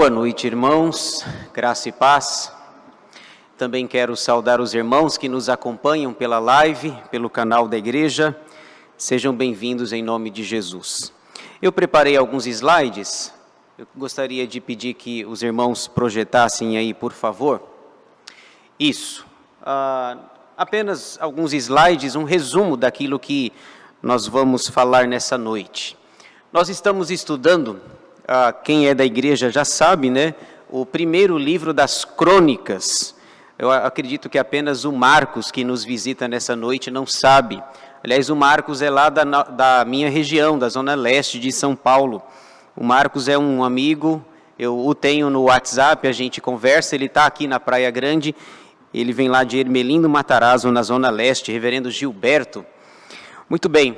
Boa noite, irmãos, graça e paz. Também quero saudar os irmãos que nos acompanham pela live, pelo canal da igreja. Sejam bem-vindos em nome de Jesus. Eu preparei alguns slides, eu gostaria de pedir que os irmãos projetassem aí, por favor. Isso, apenas alguns slides, um resumo daquilo que nós vamos falar nessa noite. Nós estamos estudando, quem é da igreja já sabe, né? O primeiro livro das crônicas. Eu acredito que apenas o Marcos, que nos visita nessa noite, não sabe. Aliás, o Marcos é lá da minha região, da zona leste de São Paulo. O Marcos é um amigo, eu o tenho no WhatsApp, a gente conversa, ele está aqui na Praia Grande, ele vem lá de Ermelino Matarazzo, na zona leste, reverendo Gilberto. Muito bem,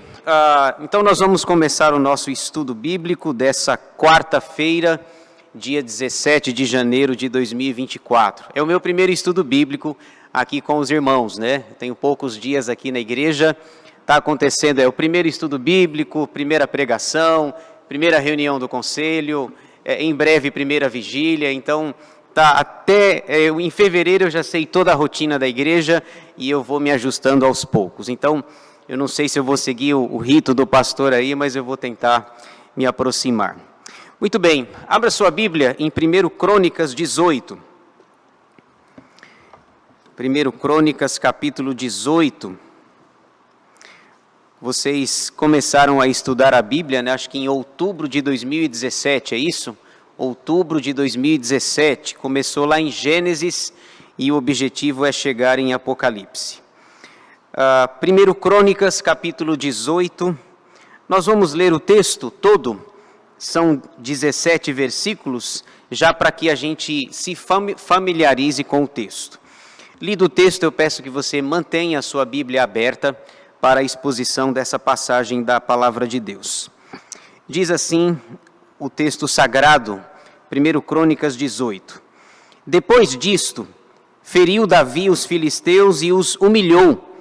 então nós vamos começar o nosso estudo bíblico dessa quarta-feira, dia 17 de janeiro de 2024. É o meu primeiro estudo bíblico aqui com os irmãos, né? Tenho poucos dias aqui na igreja, está acontecendo, é o primeiro estudo bíblico, primeira pregação, primeira reunião do conselho, em breve primeira vigília, então em fevereiro eu já sei toda a rotina da igreja e eu vou me ajustando aos poucos. Então, eu não sei se eu vou seguir o rito do pastor aí, mas eu vou tentar me aproximar. Muito bem, abra sua Bíblia em 1 Crônicas 18. 1 Crônicas capítulo 18. Vocês começaram a estudar a Bíblia, né? Acho que em outubro de 2017, é isso? Outubro de 2017, começou lá em Gênesis e o objetivo é chegar em Apocalipse. 1 Crônicas capítulo 18, nós vamos ler o texto todo, são 17 versículos, já para que a gente se familiarize com o texto. Lido o texto, eu peço que você mantenha a sua Bíblia aberta para a exposição dessa passagem da Palavra de Deus. Diz assim o texto sagrado, 1 Crônicas 18. Depois disto, feriu Davi os filisteus e os humilhou,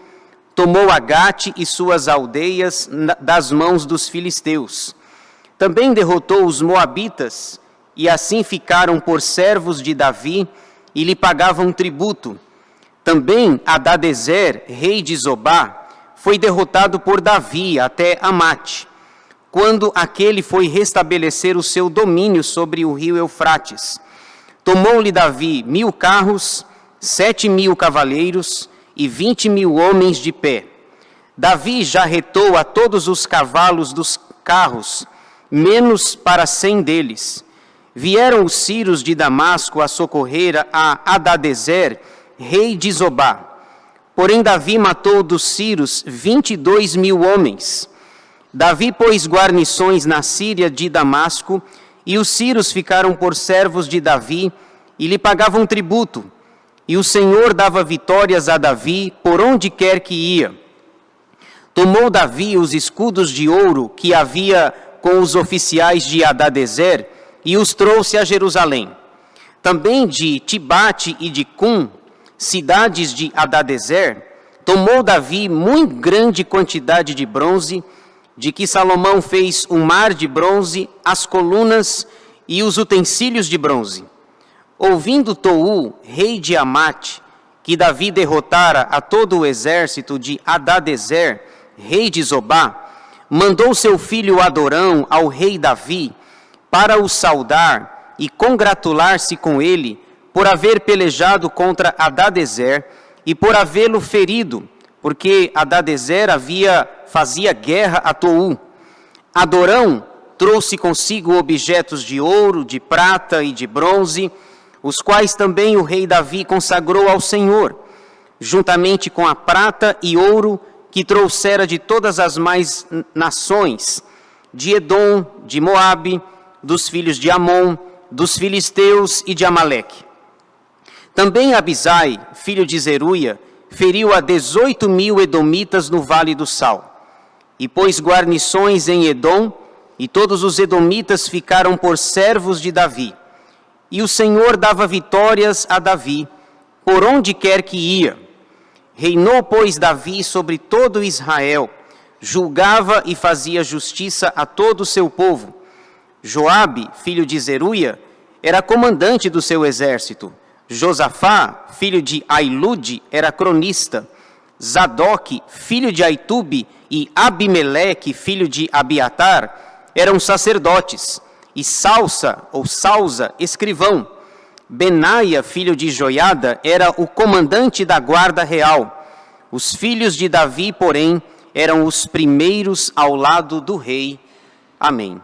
tomou Agate e suas aldeias das mãos dos filisteus. Também derrotou os moabitas, e assim ficaram por servos de Davi, e lhe pagavam tributo. Também Hadadezer, rei de Zobá, foi derrotado por Davi até Amate, quando aquele foi restabelecer o seu domínio sobre o rio Eufrates. Tomou-lhe Davi 1.000 carros, 7.000 cavaleiros e 20.000 homens de pé. Davi já retou a todos os cavalos dos carros, menos para 100 deles. Vieram os sírios de Damasco a socorrer a Hadadezer, rei de Zobá. Porém Davi matou dos sírios 22.000 homens. Davi pôs guarnições na Síria de Damasco, e os sírios ficaram por servos de Davi, e lhe pagavam tributo. E o Senhor dava vitórias a Davi por onde quer que ia. Tomou Davi os escudos de ouro que havia com os oficiais de Hadadezer e os trouxe a Jerusalém. Também de Tibate e de Cum, cidades de Hadadezer, tomou Davi muito grande quantidade de bronze, de que Salomão fez um mar de bronze, as colunas e os utensílios de bronze. Ouvindo Tou, rei de Amate, que Davi derrotara a todo o exército de Hadadezer, rei de Zobá, mandou seu filho Adorão ao rei Davi para o saudar e congratular-se com ele por haver pelejado contra Hadadezer e por havê-lo ferido, porque Hadadezer fazia guerra a Tou. Adorão trouxe consigo objetos de ouro, de prata e de bronze, os quais também o rei Davi consagrou ao Senhor, juntamente com a prata e ouro que trouxera de todas as mais nações, de Edom, de Moabe, dos filhos de Amon, dos filisteus e de Amaleque. Também Abisai, filho de Zeruia, feriu a 18.000 edomitas no Vale do Sal, e pôs guarnições em Edom, e todos os edomitas ficaram por servos de Davi. E o Senhor dava vitórias a Davi, por onde quer que ia. Reinou, pois, Davi sobre todo Israel, julgava e fazia justiça a todo o seu povo. Joabe, filho de Zeruia, era comandante do seu exército. Josafá, filho de Ailude, era cronista. Zadok, filho de Aitube, e Abimeleque, filho de Abiatar, eram sacerdotes. E Salsa, escrivão. Benaia, filho de Joiada, era o comandante da guarda real. Os filhos de Davi, porém, eram os primeiros ao lado do rei. Amém.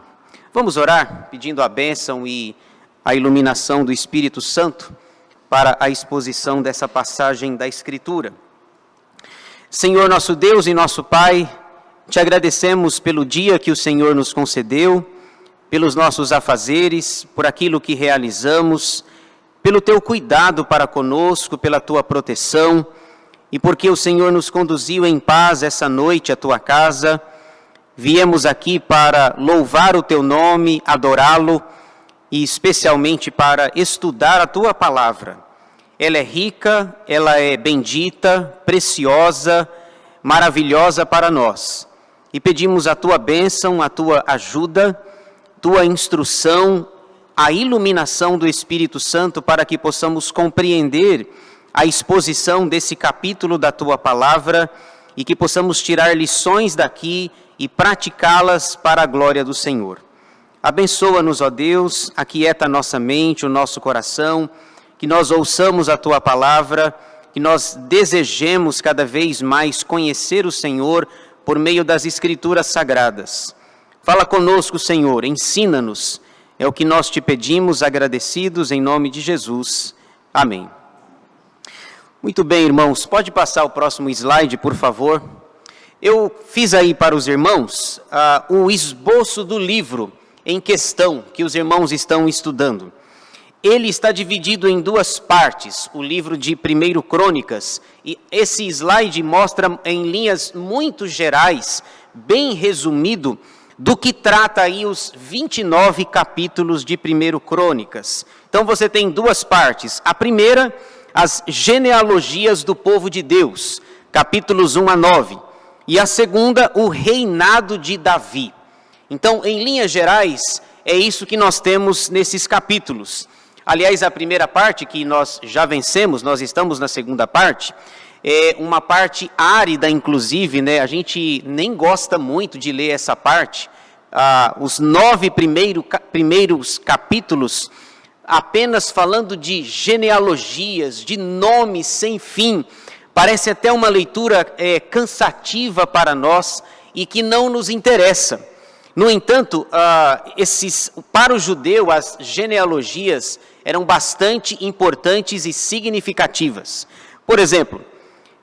Vamos orar, pedindo a bênção e a iluminação do Espírito Santo para a exposição dessa passagem da Escritura. Senhor nosso Deus e nosso Pai, te agradecemos pelo dia que o Senhor nos concedeu, pelos nossos afazeres, por aquilo que realizamos, pelo teu cuidado para conosco, pela tua proteção, e porque o Senhor nos conduziu em paz essa noite à tua casa. Viemos aqui para louvar o teu nome, adorá-lo, e especialmente para estudar a tua palavra. Ela é rica, ela é bendita, preciosa, maravilhosa para nós. E pedimos a tua bênção, a tua ajuda, tua instrução, a iluminação do Espírito Santo para que possamos compreender a exposição desse capítulo da tua palavra e que possamos tirar lições daqui e praticá-las para a glória do Senhor. Abençoa-nos, ó Deus, aquieta a nossa mente, o nosso coração, que nós ouçamos a tua palavra, que nós desejemos cada vez mais conhecer o Senhor por meio das Escrituras Sagradas. Fala conosco, Senhor, ensina-nos. É o que nós te pedimos, agradecidos, em nome de Jesus. Amém. Muito bem, irmãos. Pode passar o próximo slide, por favor. Eu fiz aí para os irmãos o esboço do livro em questão que os irmãos estão estudando. Ele está dividido em duas partes, o livro de 1 Crônicas. E esse slide mostra em linhas muito gerais, bem resumido, do que trata aí os 29 capítulos de 1 Crônicas. Então você tem duas partes. A primeira, as genealogias do povo de Deus, capítulos 1 a 9. E a segunda, o reinado de Davi. Então, em linhas gerais, é isso que nós temos nesses capítulos. Aliás, a primeira parte, que nós já vencemos, nós estamos na segunda parte, é uma parte árida, inclusive, né? A gente nem gosta muito de ler essa parte. Os 9 primeiros capítulos, apenas falando de genealogias, de nomes sem fim. Parece até uma leitura cansativa para nós e que não nos interessa. No entanto, para o judeu, as genealogias eram bastante importantes e significativas. Por exemplo,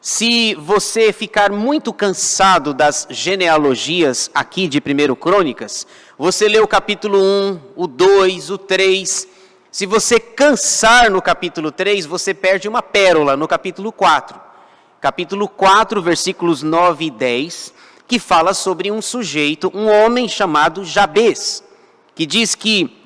se você ficar muito cansado das genealogias aqui de 1 Crônicas, você lê o capítulo 1, o 2, o 3. Se você cansar no capítulo 3, você perde uma pérola no capítulo 4. Capítulo 4, versículos 9 e 10, que fala sobre um sujeito, um homem chamado Jabes, que diz que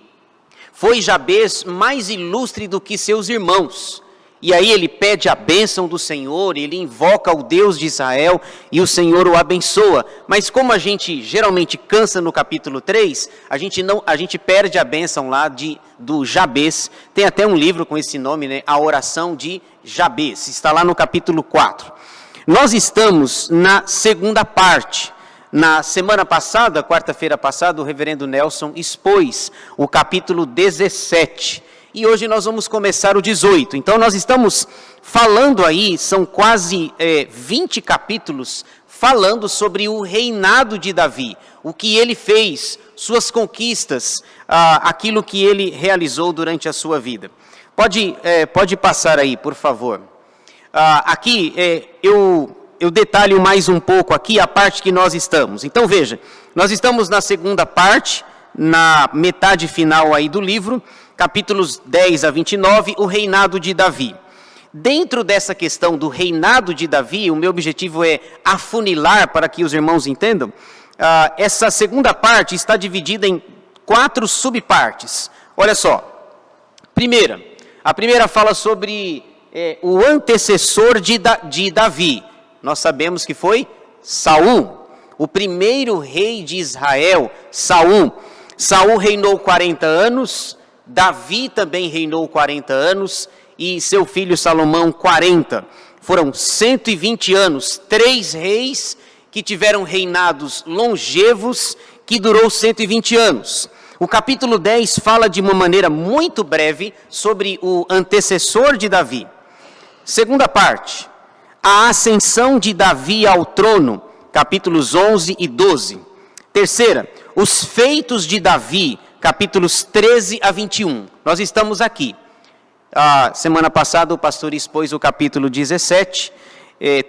foi Jabes mais ilustre do que seus irmãos. E aí ele pede a bênção do Senhor, ele invoca o Deus de Israel e o Senhor o abençoa. Mas como a gente geralmente cansa no capítulo 3, a gente perde a bênção lá do Jabes. Tem até um livro com esse nome, né? A oração de Jabes, está lá no capítulo 4. Nós estamos na segunda parte. Na semana passada, quarta-feira passada, o reverendo Nelson expôs o capítulo 17. E hoje nós vamos começar o 18. Então nós estamos falando aí, são quase 20 capítulos, falando sobre o reinado de Davi, o que ele fez, suas conquistas, aquilo que ele realizou durante a sua vida. Pode passar aí, por favor. Aqui eu detalho mais um pouco aqui a parte que nós estamos. Então veja, nós estamos na segunda parte, na metade final aí do livro, capítulos 10 a 29, o reinado de Davi. Dentro dessa questão do reinado de Davi, o meu objetivo é afunilar para que os irmãos entendam. Essa segunda parte está dividida em 4 subpartes. Olha só. A primeira fala sobre o antecessor de Davi. Nós sabemos que foi Saul, o primeiro rei de Israel, Saul. Saul reinou 40 anos. Davi também reinou 40 anos e seu filho Salomão 40. Foram 120 anos, 3 reis que tiveram reinados longevos, que durou 120 anos. O capítulo 10 fala de uma maneira muito breve sobre o antecessor de Davi. Segunda parte, a ascensão de Davi ao trono, capítulos 11 e 12. Terceira, os feitos de Davi, capítulos 13 a 21. Nós estamos aqui. A semana passada o pastor expôs o capítulo 17,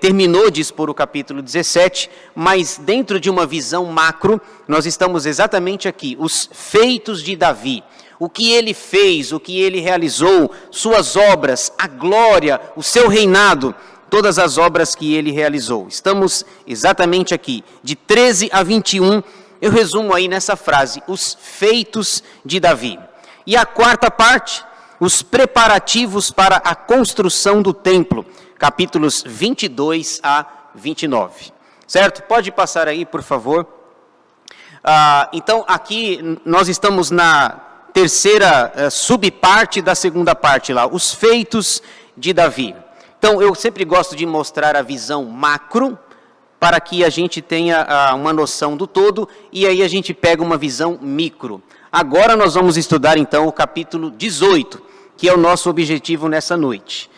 terminou de expor o capítulo 17, mas dentro de uma visão macro, nós estamos exatamente aqui, os feitos de Davi, o que ele fez, o que ele realizou, suas obras, a glória, o seu reinado, todas as obras que ele realizou. Estamos exatamente aqui, de 13 a 21, eu resumo aí nessa frase, os feitos de Davi. E a quarta parte, os preparativos para a construção do templo, capítulos 22 a 29. Certo? Pode passar aí, por favor. Então, aqui nós estamos na terceira subparte da segunda parte lá, os feitos de Davi. Então, eu sempre gosto de mostrar a visão macro, para que a gente tenha uma noção do todo, e aí a gente pega uma visão micro. Agora nós vamos estudar então o capítulo 18, que é o nosso objetivo nessa noite.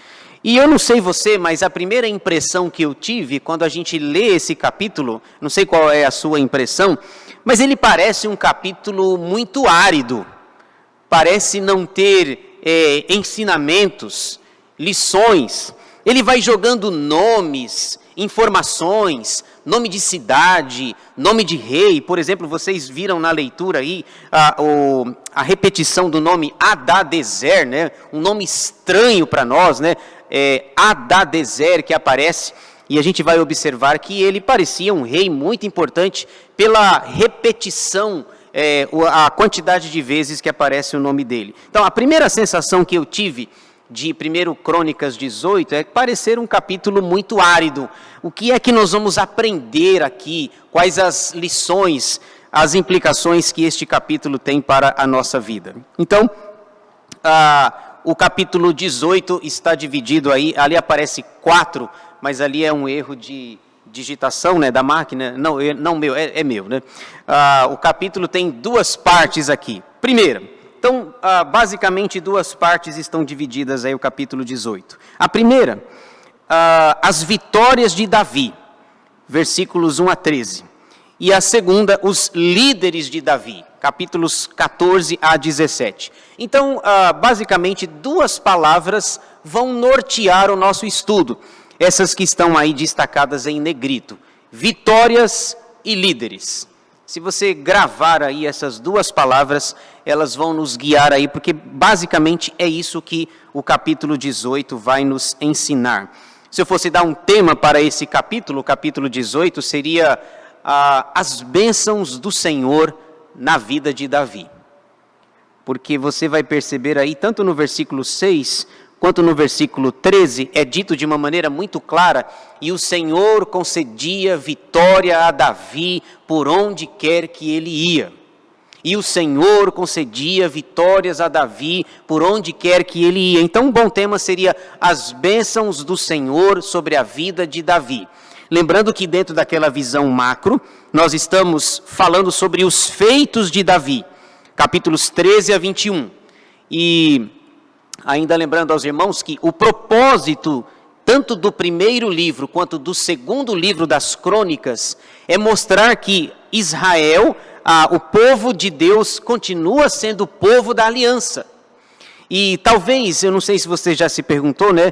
E eu não sei você, mas a primeira impressão que eu tive quando a gente lê esse capítulo, não sei qual é a sua impressão, mas ele parece um capítulo muito árido. Parece não ter ensinamentos, lições. Ele vai jogando nomes, informações, nome de cidade, nome de rei. Por exemplo, vocês viram na leitura aí a repetição do nome Hadadezer, né? Um nome estranho para nós, né? Hadadezer que aparece, e a gente vai observar que ele parecia um rei muito importante pela repetição, a quantidade de vezes que aparece o nome dele. Então, a primeira sensação que eu tive de 1 Crônicas 18 é parecer um capítulo muito árido. O que é que nós vamos aprender aqui? Quais as lições, as implicações que este capítulo tem para a nossa vida? Então, o capítulo 18 está dividido aí, ali aparece 4, mas ali é um erro de digitação, né, da máquina, não meu, é meu, né? O capítulo tem 2 partes aqui. Primeira, então, basicamente 2 partes estão divididas aí o capítulo 18. A primeira, as vitórias de Davi, versículos 1 a 13. E a segunda, os líderes de Davi, capítulos 14 a 17. Então, basicamente 2 palavras vão nortear o nosso estudo. Essas que estão aí destacadas em negrito. Vitórias e líderes. Se você gravar aí essas 2 palavras, elas vão nos guiar aí, porque basicamente é isso que o capítulo 18 vai nos ensinar. Se eu fosse dar um tema para esse capítulo, o capítulo 18 seria as bênçãos do Senhor na vida de Davi. Porque você vai perceber aí, tanto no versículo 6, quanto no versículo 13, é dito de uma maneira muito clara, e o Senhor concedia vitória a Davi por onde quer que ele ia. E o Senhor concedia vitórias a Davi por onde quer que ele ia. Então, um bom tema seria as bênçãos do Senhor sobre a vida de Davi. Lembrando que dentro daquela visão macro, nós estamos falando sobre os feitos de Davi, capítulos 13 a 21. E ainda lembrando aos irmãos que o propósito, tanto do primeiro livro quanto do segundo livro das Crônicas, é mostrar que Israel, o povo de Deus, continua sendo o povo da aliança. E talvez, eu não sei se você já se perguntou, né?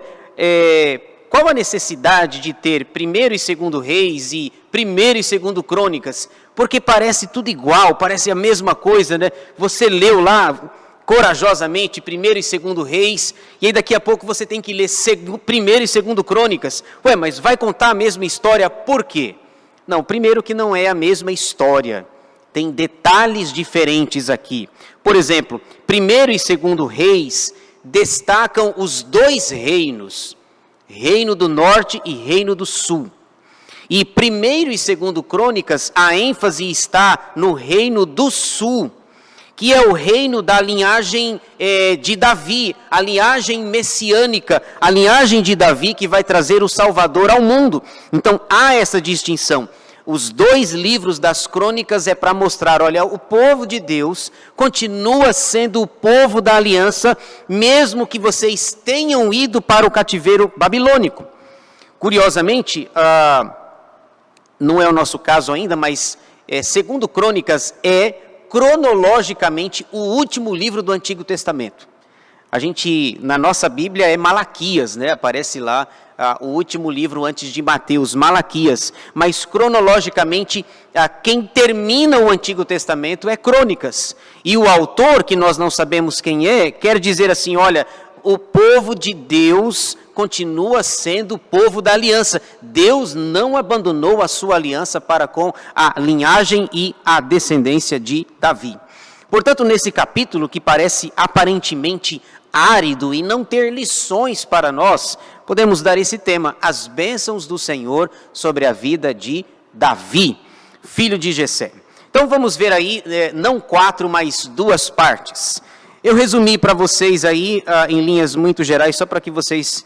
Qual a necessidade de ter 1º e 2º Reis e 1º e 2º Crônicas? Porque parece tudo igual, parece a mesma coisa, né? Você leu lá corajosamente 1º e 2º Reis, e aí daqui a pouco você tem que ler 1º e 2º Crônicas. Ué, mas vai contar a mesma história, por quê? Não, primeiro que não é a mesma história, tem detalhes diferentes aqui. Por exemplo, 1º e 2º Reis destacam os 2 reinos, Reino do Norte e Reino do Sul. E 1º e 2º Crônicas, a ênfase está no Reino do Sul, que é o reino da linhagem de Davi, a linhagem messiânica, a linhagem de Davi que vai trazer o Salvador ao mundo. Então há essa distinção. Os 2 livros das crônicas é para mostrar, olha, o povo de Deus continua sendo o povo da aliança, mesmo que vocês tenham ido para o cativeiro babilônico. Curiosamente, não é o nosso caso ainda, mas segundo Crônicas é cronologicamente o último livro do Antigo Testamento. A gente, na nossa Bíblia é Malaquias, né? Aparece lá o último livro antes de Mateus, Malaquias. Mas cronologicamente, quem termina o Antigo Testamento é Crônicas. E o autor, que nós não sabemos quem é, quer dizer assim, olha, o povo de Deus continua sendo o povo da aliança. Deus não abandonou a sua aliança para com a linhagem e a descendência de Davi. Portanto, nesse capítulo, que parece aparentemente árido e não ter lições para nós, podemos dar esse tema, as bênçãos do Senhor sobre a vida de Davi, filho de Jessé. Então vamos ver aí, não 4, mas 2 partes. Eu resumi para vocês aí, em linhas muito gerais, só para que vocês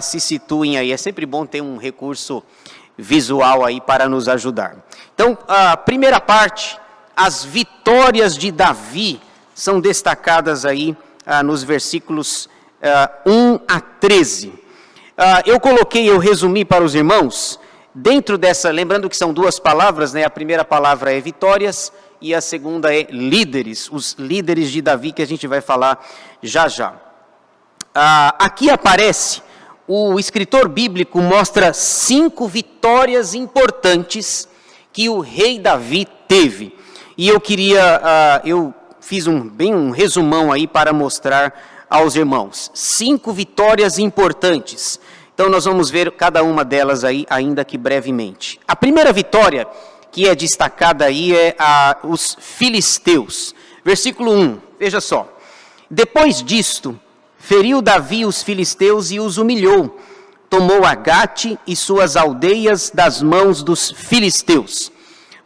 se situem aí. É sempre bom ter um recurso visual aí para nos ajudar. Então, a primeira parte, as vitórias de Davi, são destacadas aí nos versículos 1 a 13. Eu resumi para os irmãos, dentro dessa, lembrando que são 2 palavras, né? A primeira palavra é vitórias e a segunda é líderes, os líderes de Davi que a gente vai falar já já. Aqui aparece, o escritor bíblico mostra 5 vitórias importantes que o rei Davi teve. E eu fiz um resumão aí para mostrar aos irmãos. 5 vitórias importantes. Então nós vamos ver cada uma delas aí, ainda que brevemente. A primeira vitória que é destacada aí é os filisteus. Versículo 1, veja só. Depois disto, feriu Davi os filisteus e os humilhou. Tomou Agate e suas aldeias das mãos dos filisteus.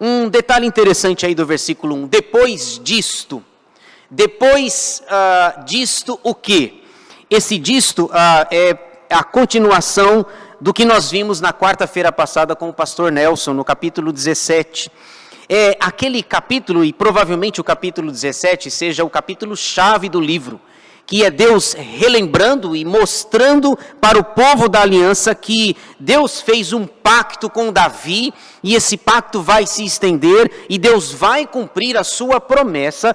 Um detalhe interessante aí do versículo 1. Depois disto. Depois disto o quê? Esse disto é a continuação do que nós vimos na quarta-feira passada com o pastor Nelson, no capítulo 17. É aquele capítulo, e provavelmente o capítulo 17 seja o capítulo-chave do livro, que é Deus relembrando e mostrando para o povo da aliança que Deus fez um pacto com Davi, e esse pacto vai se estender, e Deus vai cumprir a sua promessa,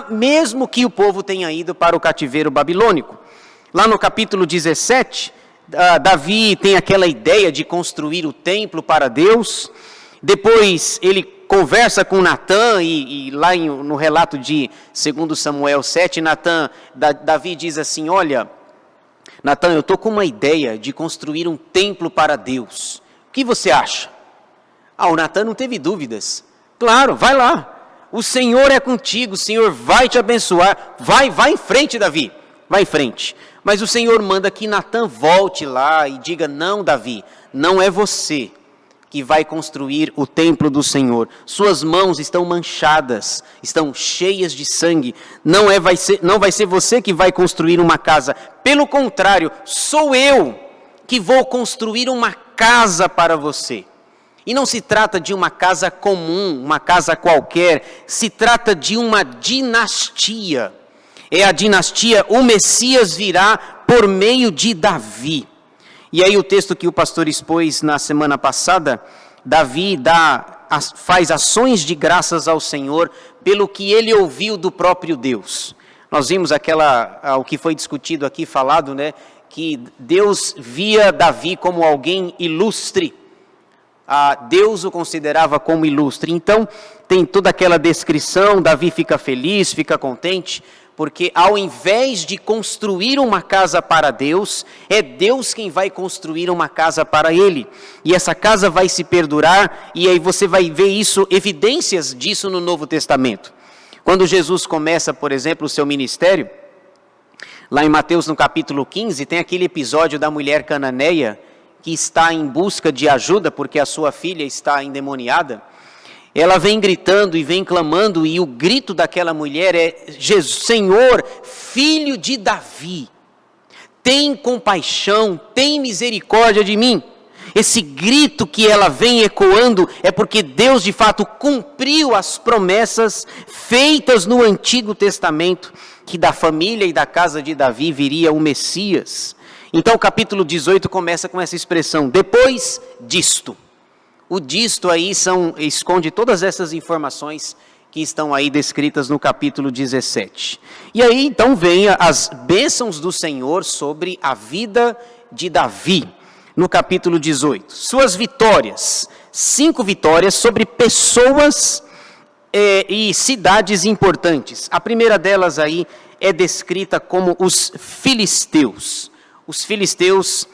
mesmo que o povo tenha ido para o cativeiro babilônico. Lá no capítulo 17, Davi tem aquela ideia de construir o templo para Deus. Depois ele conversa com Natã, e lá no relato de 2 Samuel 7, Davi diz assim, olha, Natã, eu estou com uma ideia de construir um templo para Deus. O que você acha? O Natã não teve dúvidas. Claro, vai lá. O Senhor é contigo, o Senhor vai te abençoar. Vai em frente, Davi. Vai em frente. Mas o Senhor manda que Natã volte lá e diga, não, Davi, não é você que vai construir o templo do Senhor. Suas mãos estão manchadas, estão cheias de sangue. Não vai ser você que vai construir uma casa. Pelo contrário, sou eu que vou construir uma casa para você. E não se trata de uma casa comum, uma casa qualquer. Se trata de uma dinastia. É a dinastia, o Messias virá por meio de Davi. E aí o texto que o pastor expôs na semana passada, Davi faz ações de graças ao Senhor pelo que ele ouviu do próprio Deus. Nós vimos o que foi discutido aqui, falado, né? Que Deus via Davi como alguém ilustre. Deus o considerava como ilustre. Então tem toda aquela descrição, Davi fica feliz, fica contente, porque ao invés de construir uma casa para Deus, é Deus quem vai construir uma casa para ele. E essa casa vai se perdurar, e aí você vai ver evidências disso no Novo Testamento. Quando Jesus começa, por exemplo, o seu ministério, lá em Mateus no capítulo 15, tem aquele episódio da mulher cananeia, que está em busca de ajuda, porque a sua filha está endemoniada. Ela vem gritando e vem clamando, e o grito daquela mulher é: Jesus, Senhor, filho de Davi, tem compaixão, tem misericórdia de mim. Esse grito que ela vem ecoando é porque Deus de fato cumpriu as promessas feitas no Antigo Testamento, que da família e da casa de Davi viria o Messias. Então o capítulo 18 começa com essa expressão: depois disto. O disto aí esconde todas essas informações que estão aí descritas no capítulo 17. E aí então vem as bênçãos do Senhor sobre a vida de Davi, no capítulo 18. Suas vitórias, 5 vitórias sobre pessoas e cidades importantes. A primeira delas aí é descrita como os filisteus. Os filisteus,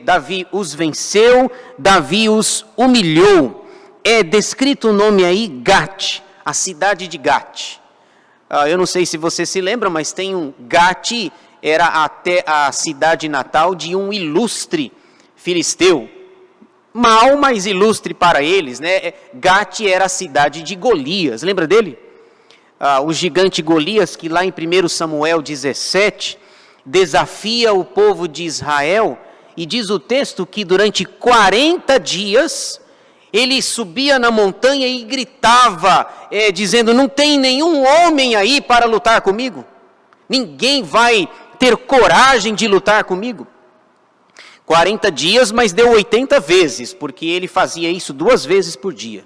Davi os venceu, Davi os humilhou. É descrito o nome aí, Gate, a cidade de Gate. Eu não sei se você se lembra, mas tem Gate era até a cidade natal de um ilustre filisteu. Mal, mas ilustre para eles, né? Gate era a cidade de Golias, lembra dele? O gigante Golias, que lá em 1 Samuel 17, desafia o povo de Israel, e diz o texto que durante 40 dias, ele subia na montanha e gritava, dizendo: não tem nenhum homem aí para lutar comigo? Ninguém vai ter coragem de lutar comigo? 40 dias, mas deu 80 vezes, porque ele fazia isso 2 vezes por dia.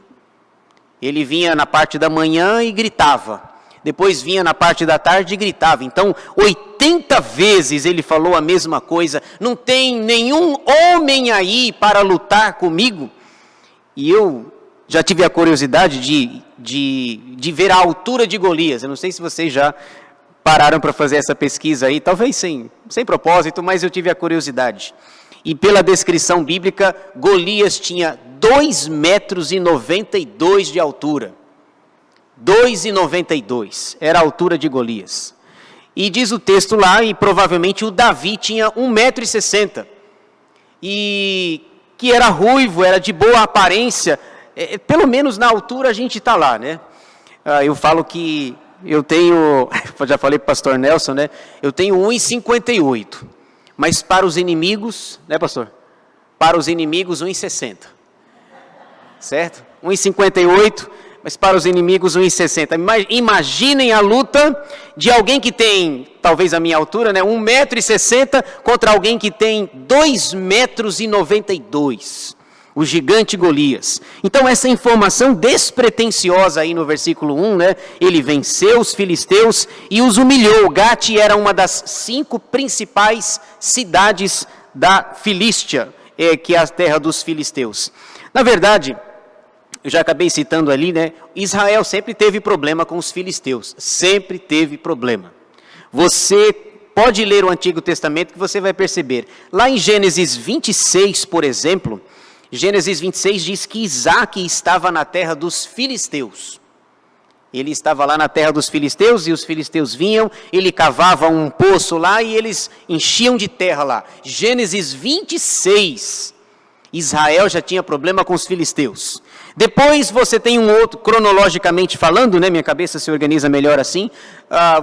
Ele vinha na parte da manhã e gritava, depois vinha na parte da tarde e gritava. Então, 80 vezes ele falou a mesma coisa: não tem nenhum homem aí para lutar comigo? E eu já tive a curiosidade de ver a altura de Golias. Eu não sei se vocês já pararam para fazer essa pesquisa aí, talvez sem propósito, mas eu tive a curiosidade. E pela descrição bíblica, Golias tinha 2,92 metros de altura. 2,92 era a altura de Golias. E diz o texto lá, e provavelmente o Davi tinha 1,60 m. E que era ruivo, era de boa aparência. Pelo menos na altura a gente está lá, né? Eu falo que eu tenho, já falei para o pastor Nelson, né? Eu tenho 1,58 m. Mas para os inimigos, né, pastor? Para os inimigos, 1,60 m. Certo? 1,58 m, mas para os inimigos, 1,60 m. Imaginem a luta de alguém que tem, talvez a minha altura, né, 1,60 m, contra alguém que tem 2,92 m. O gigante Golias. Então essa informação despretensiosa aí no versículo 1, né? Ele venceu os filisteus e os humilhou. Gate era uma das 5 principais cidades da Filístia, que é a terra dos filisteus. Na verdade, eu já acabei citando ali, né? Israel sempre teve problema com os filisteus. Sempre teve problema. Você pode ler o Antigo Testamento que você vai perceber. Lá em Gênesis 26, por exemplo, Gênesis 26 diz que Isaac estava na terra dos filisteus. Ele estava lá na terra dos filisteus e os filisteus vinham, ele cavava um poço lá e eles enchiam de terra lá. Gênesis 26, Israel já tinha problema com os filisteus. Depois você tem um outro, cronologicamente falando, né, minha cabeça se organiza melhor assim,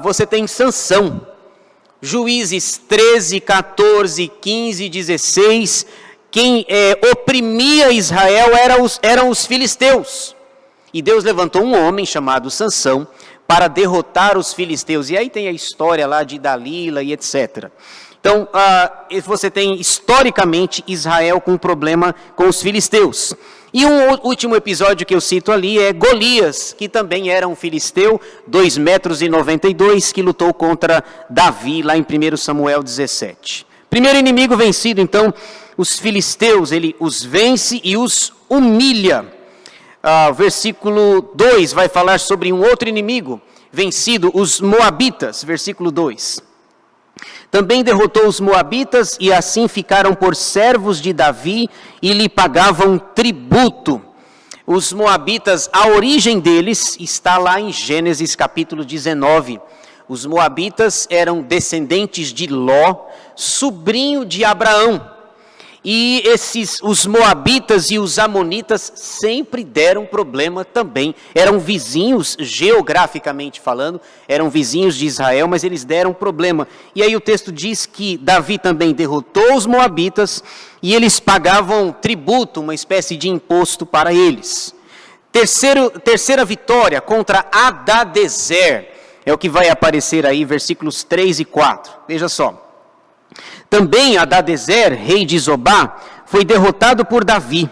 você tem Sansão. Juízes 13, 14, 15, 16... Quem oprimia Israel eram os filisteus. E Deus levantou um homem chamado Sansão para derrotar os filisteus. E aí tem a história lá de Dalila e etc. Então, você tem historicamente Israel com um problema com os filisteus. E um último episódio que eu cito ali é Golias, que também era um filisteu, 2,92 m, que lutou contra Davi lá em 1 Samuel 17. Primeiro inimigo vencido, então, os filisteus, ele os vence e os humilha. Versículo 2 vai falar sobre um outro inimigo vencido, os moabitas, versículo 2. Também derrotou os moabitas e assim ficaram por servos de Davi e lhe pagavam tributo. Os moabitas, a origem deles está lá em Gênesis capítulo 19. Os moabitas eram descendentes de Ló, sobrinho de Abraão. E os moabitas e os amonitas sempre deram problema também. Eram vizinhos, geograficamente falando, eram vizinhos de Israel, mas eles deram problema. E aí o texto diz que Davi também derrotou os moabitas e eles pagavam tributo, uma espécie de imposto para eles. Terceira vitória contra Hadadezer, é o que vai aparecer aí, versículos 3 e 4. Veja só. Também Hadadezer, rei de Zobá, foi derrotado por Davi,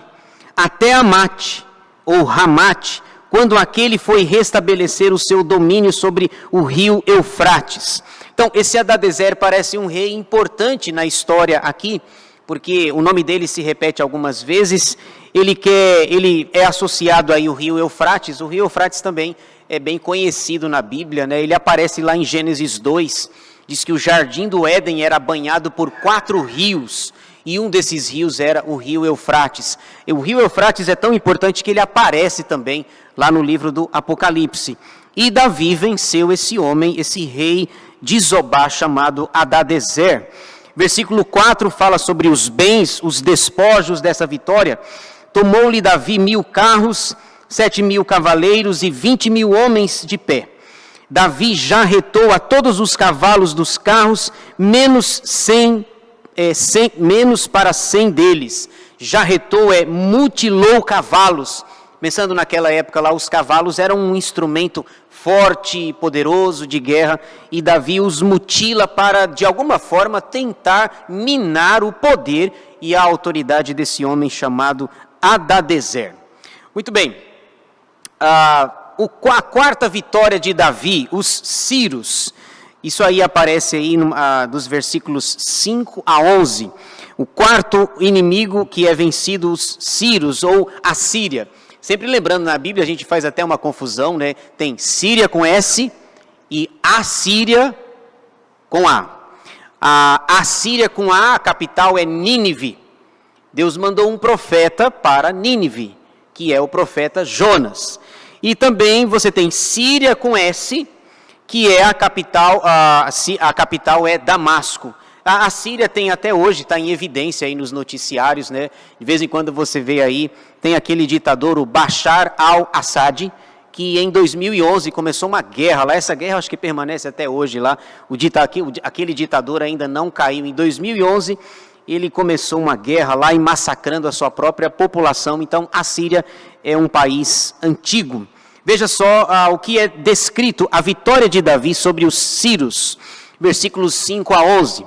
até Amate, ou Ramate, quando aquele foi restabelecer o seu domínio sobre o rio Eufrates. Então, esse Hadadezer parece um rei importante na história aqui, porque o nome dele se repete algumas vezes. Ele é associado aí ao rio Eufrates. O rio Eufrates também é bem conhecido na Bíblia, né? Ele aparece lá em Gênesis 2, diz que o jardim do Éden era banhado por 4 rios, e um desses rios era o rio Eufrates. E o rio Eufrates é tão importante que ele aparece também lá no livro do Apocalipse. E Davi venceu esse homem, esse rei de Zobá chamado Hadadezer. Versículo 4 fala sobre os bens, os despojos dessa vitória. Tomou-lhe Davi 1000 carros, 7.000 cavaleiros e 20.000 homens de pé. Davi jarretou a todos os cavalos dos carros, menos para 100 deles. Jarretou mutilou cavalos. Pensando naquela época lá, os cavalos eram um instrumento forte e poderoso de guerra, e Davi os mutila para, de alguma forma, tentar minar o poder e a autoridade desse homem chamado Hadadezer. Muito bem. A quarta vitória de Davi, os Círios. Isso aí aparece aí dos versículos 5 a 11. O quarto inimigo que é vencido, os Círios, ou Assíria. Sempre lembrando, na Bíblia a gente faz até uma confusão, né? Tem Síria com S e Assíria com A. A Assíria com A capital é Nínive. Deus mandou um profeta para Nínive, que é o profeta Jonas. E também você tem Síria com S, que é a capital é Damasco. A Síria tem até hoje, está em evidência aí nos noticiários, né? De vez em quando você vê aí, tem aquele ditador, o Bashar al-Assad, que em 2011 começou uma guerra lá. Essa guerra acho que permanece até hoje lá. Aquele ditador ainda não caiu. Em 2011 ele começou uma guerra lá e massacrando a sua própria população. Então a Síria é um país antigo. Veja só o que é descrito, a vitória de Davi sobre os Círios, versículos 5 a 11.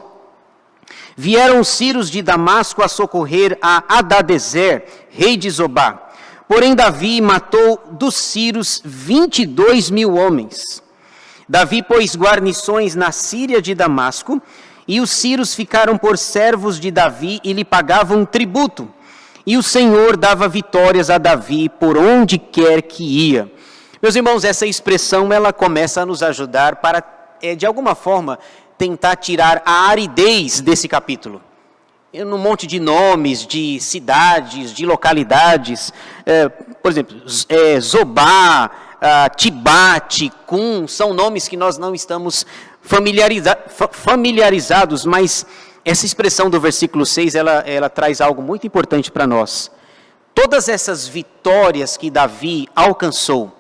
Vieram os Círios de Damasco a socorrer a Hadadezer, rei de Zobá. Porém Davi matou dos Círios 22.000 homens. Davi pôs guarnições na Síria de Damasco, e os Círios ficaram por servos de Davi e lhe pagavam tributo. E o Senhor dava vitórias a Davi por onde quer que ia. Meus irmãos, essa expressão ela começa a nos ajudar para, de alguma forma, tentar tirar a aridez desse capítulo. Um monte de nomes, de cidades, de localidades, por exemplo, Zobá, Tibate, Cum, são nomes que nós não estamos familiarizados, mas essa expressão do versículo 6, ela traz algo muito importante para nós. Todas essas vitórias que Davi alcançou,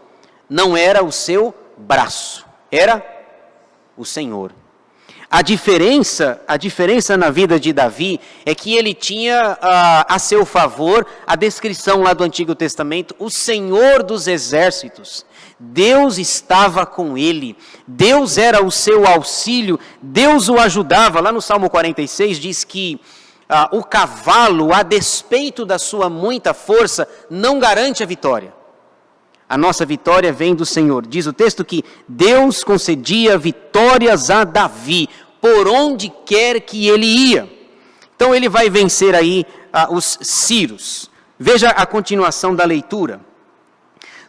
não era o seu braço, era o Senhor. A diferença na vida de Davi é que ele tinha a seu favor a descrição lá do Antigo Testamento, o Senhor dos exércitos. Deus estava com ele, Deus era o seu auxílio, Deus o ajudava. Lá no Salmo 46 diz que o cavalo, a despeito da sua muita força, não garante a vitória. A nossa vitória vem do Senhor. Diz o texto que Deus concedia vitórias a Davi, por onde quer que ele ia. Então ele vai vencer aí os Círios. Veja a continuação da leitura.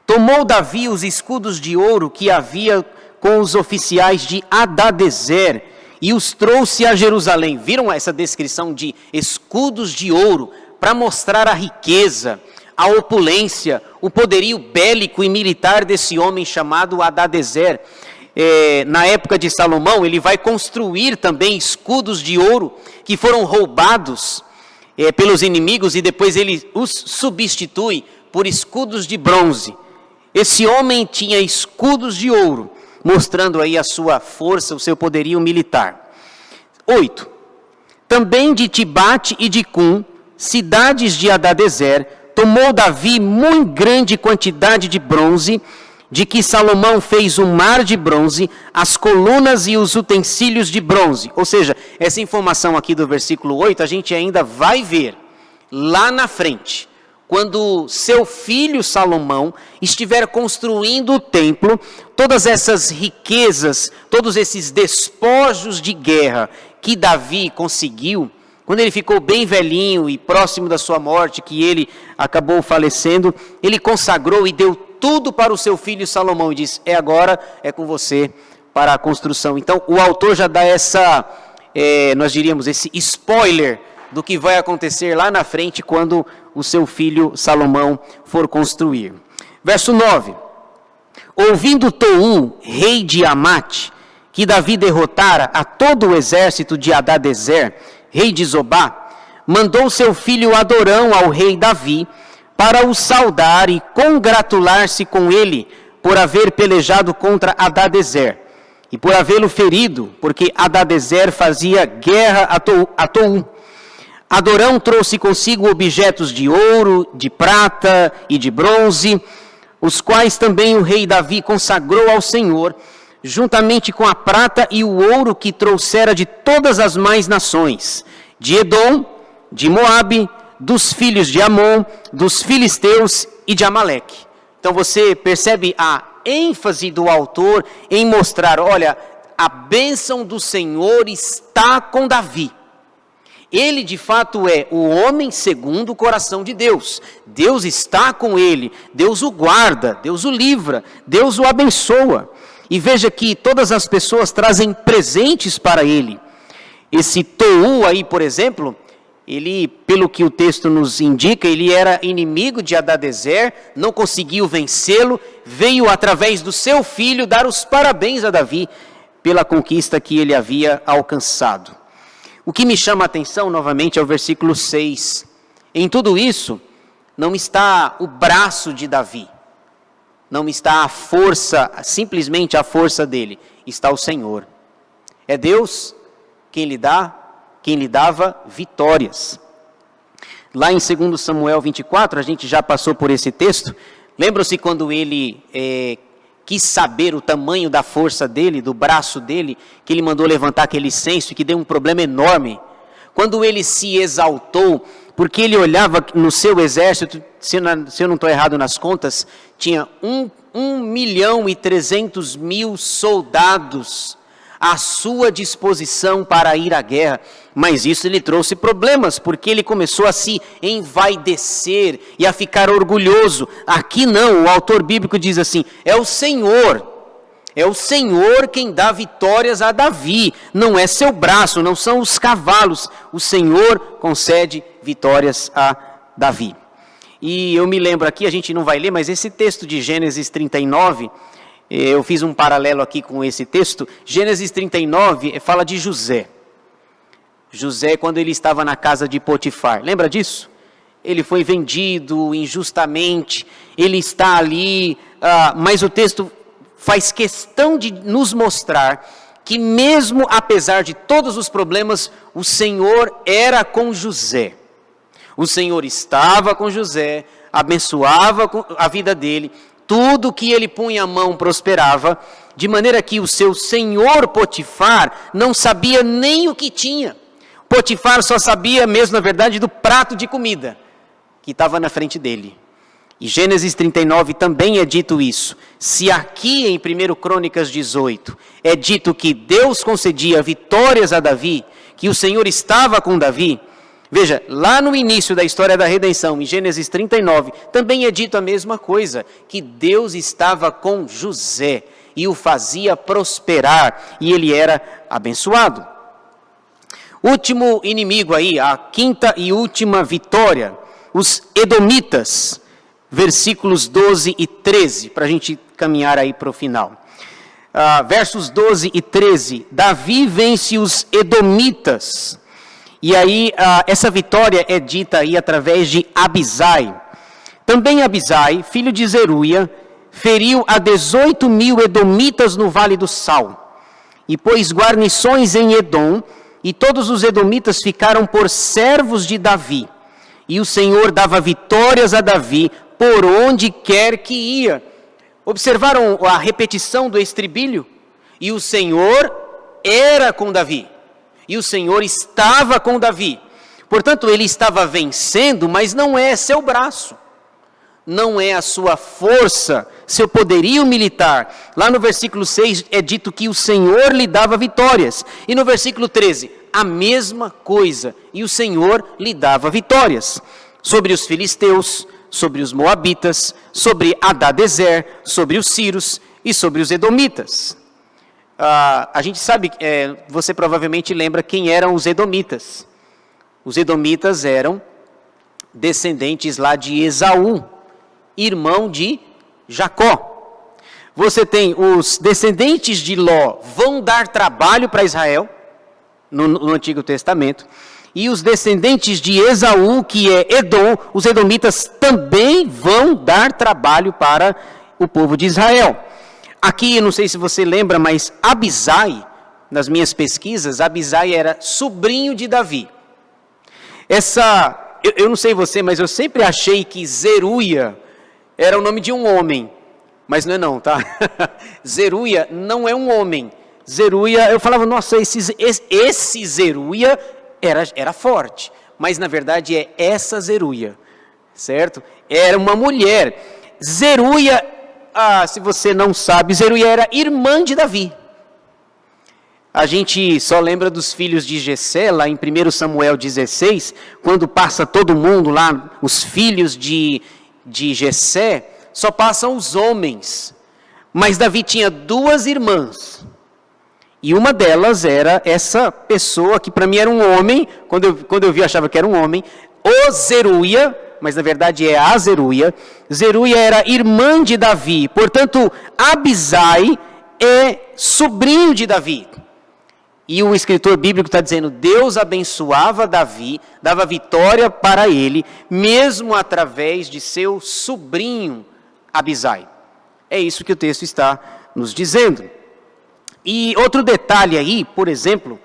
Tomou Davi os escudos de ouro que havia com os oficiais de Hadadezer e os trouxe a Jerusalém. Viram essa descrição de escudos de ouro para mostrar a riqueza, a opulência, o poderio bélico e militar desse homem chamado Hadadezer. Na época de Salomão, ele vai construir também escudos de ouro que foram roubados pelos inimigos, e depois ele os substitui por escudos de bronze. Esse homem tinha escudos de ouro, mostrando aí a sua força, o seu poderio militar. 8. Também de Tibate e de Cum, cidades de Hadadezer, tomou Davi muito grande quantidade de bronze, de que Salomão fez um mar de bronze, as colunas e os utensílios de bronze. Ou seja, essa informação aqui do versículo 8, a gente ainda vai ver lá na frente, quando seu filho Salomão estiver construindo o templo, todas essas riquezas, todos esses despojos de guerra que Davi conseguiu, quando ele ficou bem velhinho e próximo da sua morte, que ele acabou falecendo, ele consagrou e deu tudo para o seu filho Salomão e disse: agora é com você para a construção. Então o autor já dá nós diríamos, esse spoiler do que vai acontecer lá na frente quando o seu filho Salomão for construir. Verso 9. Ouvindo Tou, rei de Amate, que Davi derrotara a todo o exército de Hadadezer, rei de Zobá, mandou seu filho Adorão ao rei Davi para o saudar e congratular-se com ele por haver pelejado contra Hadadezer e por havê-lo ferido, porque Hadadezer fazia guerra a Tou. Adorão trouxe consigo objetos de ouro, de prata e de bronze, os quais também o rei Davi consagrou ao Senhor, juntamente com a prata e o ouro que trouxera de todas as mais nações, de Edom, de Moabe, dos filhos de Amon, dos filisteus e de Amaleque. Então você percebe a ênfase do autor em mostrar, olha, a bênção do Senhor está com Davi. Ele de fato é o homem segundo o coração de Deus. Deus está com ele, Deus o guarda, Deus o livra, Deus o abençoa. E veja que todas as pessoas trazem presentes para ele. Esse Tou aí, por exemplo, ele, pelo que o texto nos indica, ele era inimigo de Hadadezer, não conseguiu vencê-lo, veio através do seu filho dar os parabéns a Davi pela conquista que ele havia alcançado. O que me chama a atenção, novamente, é o versículo 6. Em tudo isso, não está o braço de Davi, não está a força, simplesmente a força dele, está o Senhor. É Deus quem lhe dava vitórias. Lá em 2 Samuel 24, a gente já passou por esse texto. Lembram-se quando ele quis saber o tamanho da força dele, do braço dele, que ele mandou levantar aquele censo e que deu um problema enorme. Quando ele se exaltou, porque ele olhava no seu exército, se eu não estou errado nas contas, tinha 1.300.000 soldados à sua disposição para ir à guerra. Mas isso lhe trouxe problemas, porque ele começou a se envaidecer e a ficar orgulhoso. Aqui não, o autor bíblico diz assim: é o Senhor quem dá vitórias a Davi, não é seu braço, não são os cavalos, o Senhor concede vitórias a Davi. E eu me lembro aqui, a gente não vai ler, mas esse texto de Gênesis 39, eu fiz um paralelo aqui com esse texto. Gênesis 39 fala de José. José, quando ele estava na casa de Potifar, lembra disso? Ele foi vendido injustamente, ele está ali, mas o texto faz questão de nos mostrar que mesmo apesar de todos os problemas, o Senhor era com José. O Senhor estava com José, abençoava a vida dele, tudo que ele punha a mão prosperava, de maneira que o seu senhor Potifar não sabia nem o que tinha. Potifar só sabia mesmo, na verdade, do prato de comida que estava na frente dele. E Gênesis 39 também é dito isso. Se aqui em 1 Crônicas 18 é dito que Deus concedia vitórias a Davi, que o Senhor estava com Davi, veja, lá no início da história da redenção, em Gênesis 39, também é dito a mesma coisa, que Deus estava com José e o fazia prosperar, e ele era abençoado. Último inimigo aí, a quinta e última vitória, os Edomitas, versículos 12 e 13, para a gente caminhar aí para o final. Versos 12 e 13, Davi vence os Edomitas, E aí, essa vitória é dita aí através de Abisai. Também Abisai, filho de Zeruia, feriu a 18.000 edomitas no Vale do Sal, e pôs guarnições em Edom, e todos os edomitas ficaram por servos de Davi. E o Senhor dava vitórias a Davi por onde quer que ia. Observaram a repetição do estribilho? E o Senhor era com Davi. E o Senhor estava com Davi. Portanto, ele estava vencendo, mas não é seu braço. Não é a sua força, seu poderio militar. Lá no versículo 6 é dito que o Senhor lhe dava vitórias. E no versículo 13, a mesma coisa. E o Senhor lhe dava vitórias. Sobre os filisteus, sobre os moabitas, sobre Hadadezer, sobre os sírios e sobre os edomitas. A gente sabe, você provavelmente lembra quem eram os edomitas. Os edomitas eram descendentes lá de Esaú, irmão de Jacó. Você tem os descendentes de Ló vão dar trabalho para Israel, no Antigo Testamento, e os descendentes de Esaú, que é Edom, os edomitas também vão dar trabalho para o povo de Israel. Aqui, não sei se você lembra, mas Abisai, nas minhas pesquisas, Abisai era sobrinho de Davi. Eu não sei você, mas eu sempre achei que Zeruia era o nome de um homem, mas não é não, tá? Zeruia não é um homem. Zeruia, eu falava, nossa, esse Zeruia era forte, mas na verdade é essa Zeruia, certo? Era uma mulher. Zeruia, se você não sabe, Zeruia era irmã de Davi. A gente só lembra dos filhos de Jessé, lá em 1 Samuel 16, quando passa todo mundo lá, os filhos de Jessé, só passam os homens. Mas Davi tinha 2 irmãs. E uma delas era essa pessoa que para mim era um homem, quando eu vi achava que era um homem, o Zeruia, mas na verdade é a Zeruia. Zeruia era irmã de Davi, portanto Abisai é sobrinho de Davi. E o escritor bíblico está dizendo, Deus abençoava Davi, dava vitória para ele, mesmo através de seu sobrinho Abisai. É isso que o texto está nos dizendo. E outro detalhe aí, por exemplo,